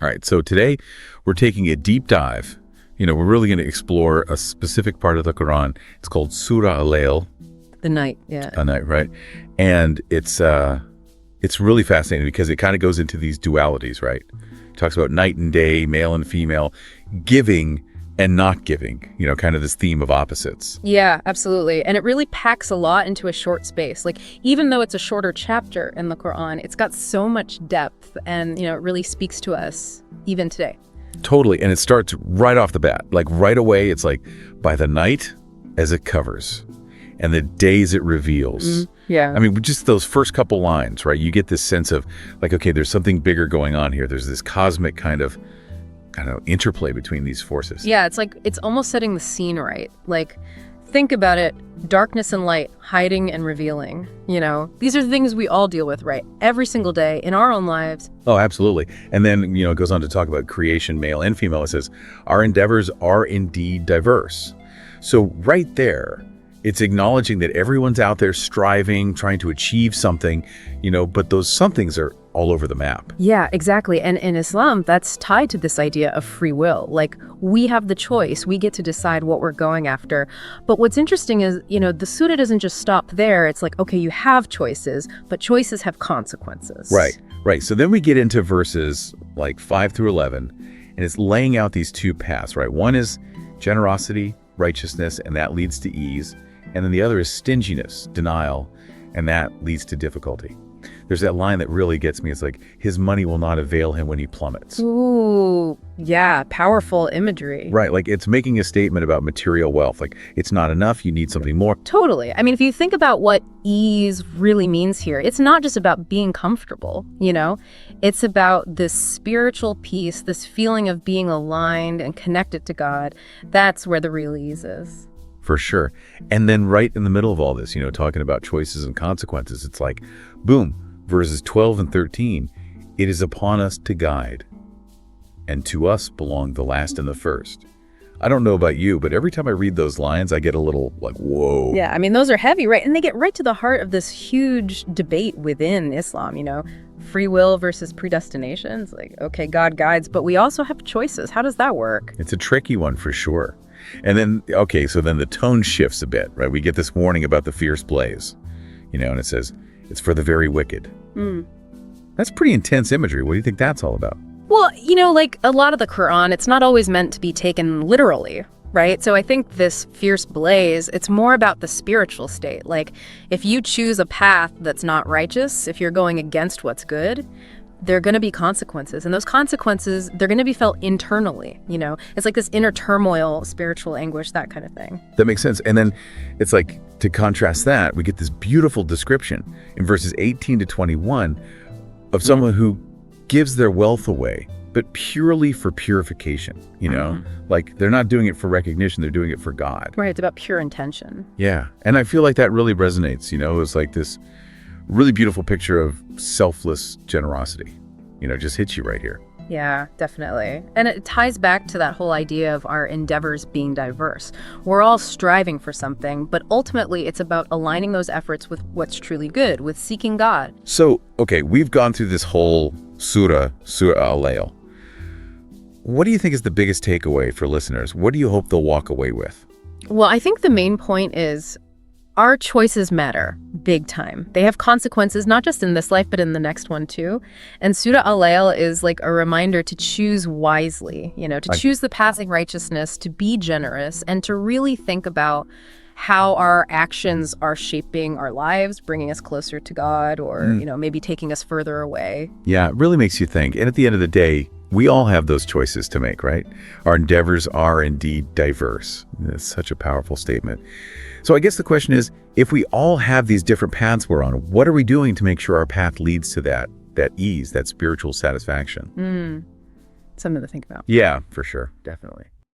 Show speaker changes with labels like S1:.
S1: All right, so today we're taking a deep dive. We're really going to explore a specific part of the Quran. It's called Surah Al-Layl.
S2: The night, yeah.
S1: A night, right? And it's really fascinating because it kind of goes into these dualities, right? It talks about night and day, male and female, giving and not giving, kind of this theme of opposites.
S2: Yeah, absolutely. And it really packs a lot into a short space. Like, even though it's a shorter chapter in the Quran, it's got so much depth and, it really speaks to us even today.
S1: Totally. And it starts right off the bat. Like right away, it's like by the night as it covers and the days it reveals.
S2: Yeah.
S1: I mean, just those first couple lines, right? You get this sense of like, okay, there's something bigger going on here. There's this cosmic kind of interplay between these forces.
S2: Yeah, it's almost setting the scene right. Like, think about it, darkness and light, hiding and revealing. These are the things we all deal with, right? Every single day in our own lives.
S1: Oh, absolutely. And then, it goes on to talk about creation, male and female. It says, our endeavors are indeed diverse. So right there, it's acknowledging that everyone's out there striving, trying to achieve something, but those somethings are all over the map.
S2: Yeah, exactly. And in Islam, that's tied to this idea of free will. Like, we have the choice. We get to decide what we're going after. But what's interesting is, the surah doesn't just stop there. It's like, okay, you have choices, but choices have consequences.
S1: Right. So then we get into verses like 5 through 11, and it's laying out these two paths, right? One is generosity, righteousness, and that leads to ease. And then the other is stinginess, denial, and that leads to difficulty. There's that line that really gets me. It's like, his money will not avail him when he plummets.
S2: Ooh, yeah, powerful imagery.
S1: Right, like it's making a statement about material wealth. Like, it's not enough, you need something more.
S2: Totally. I mean, if you think about what ease really means here, it's not just about being comfortable, It's about this spiritual peace, this feeling of being aligned and connected to God. That's where the real ease is.
S1: For sure. And then right in the middle of all this, talking about choices and consequences, it's like, boom, verses 12 and 13, it is upon us to guide, and to us belong the last and the first. I don't know about you, but every time I read those lines, I get a little like, whoa.
S2: Yeah, I mean, those are heavy, right? And they get right to the heart of this huge debate within Islam, free will versus predestination. It's like, okay, God guides, but we also have choices. How does that work?
S1: It's a tricky one for sure. And then, okay, so then the tone shifts a bit, right? We get this warning about the fierce blaze, and it says, it's for the very wicked. That's pretty intense imagery. What do you think that's all about?
S2: Well, like a lot of the Quran, it's not always meant to be taken literally, right? So I think this fierce blaze, it's more about the spiritual state. Like, if you choose a path that's not righteous, if you're going against what's good, there are going to be consequences. And those consequences, they're going to be felt internally, It's like this inner turmoil, spiritual anguish, that kind of thing.
S1: That makes sense. And then it's like, to contrast that, we get this beautiful description in verses 18 to 21 of someone who gives their wealth away, but purely for purification, Like, they're not doing it for recognition, they're doing it for God.
S2: Right, it's about pure intention.
S1: Yeah. And I feel like that really resonates, It's like this really beautiful picture of selfless generosity, just hits you right here.
S2: Yeah, definitely. And it ties back to that whole idea of our endeavors being diverse. We're all striving for something, but ultimately it's about aligning those efforts with what's truly good, with seeking God.
S1: So, okay, we've gone through this whole Surah Al-Layl. What do you think is the biggest takeaway for listeners? What do you hope they'll walk away with?
S2: Well, I think the main point is our choices matter big time. They have consequences, not just in this life, but in the next one too. And Surah Al-Layl is like a reminder to choose wisely, to choose the path of righteousness, to be generous, and to really think about how our actions are shaping our lives, bringing us closer to God, or, maybe taking us further away.
S1: Yeah, it really makes you think. And at the end of the day, we all have those choices to make, right? Our endeavors are indeed diverse. That's such a powerful statement. So I guess the question is, if we all have these different paths we're on, what are we doing to make sure our path leads to that ease, that spiritual satisfaction?
S2: Something to think about.
S1: Yeah, for sure. Definitely.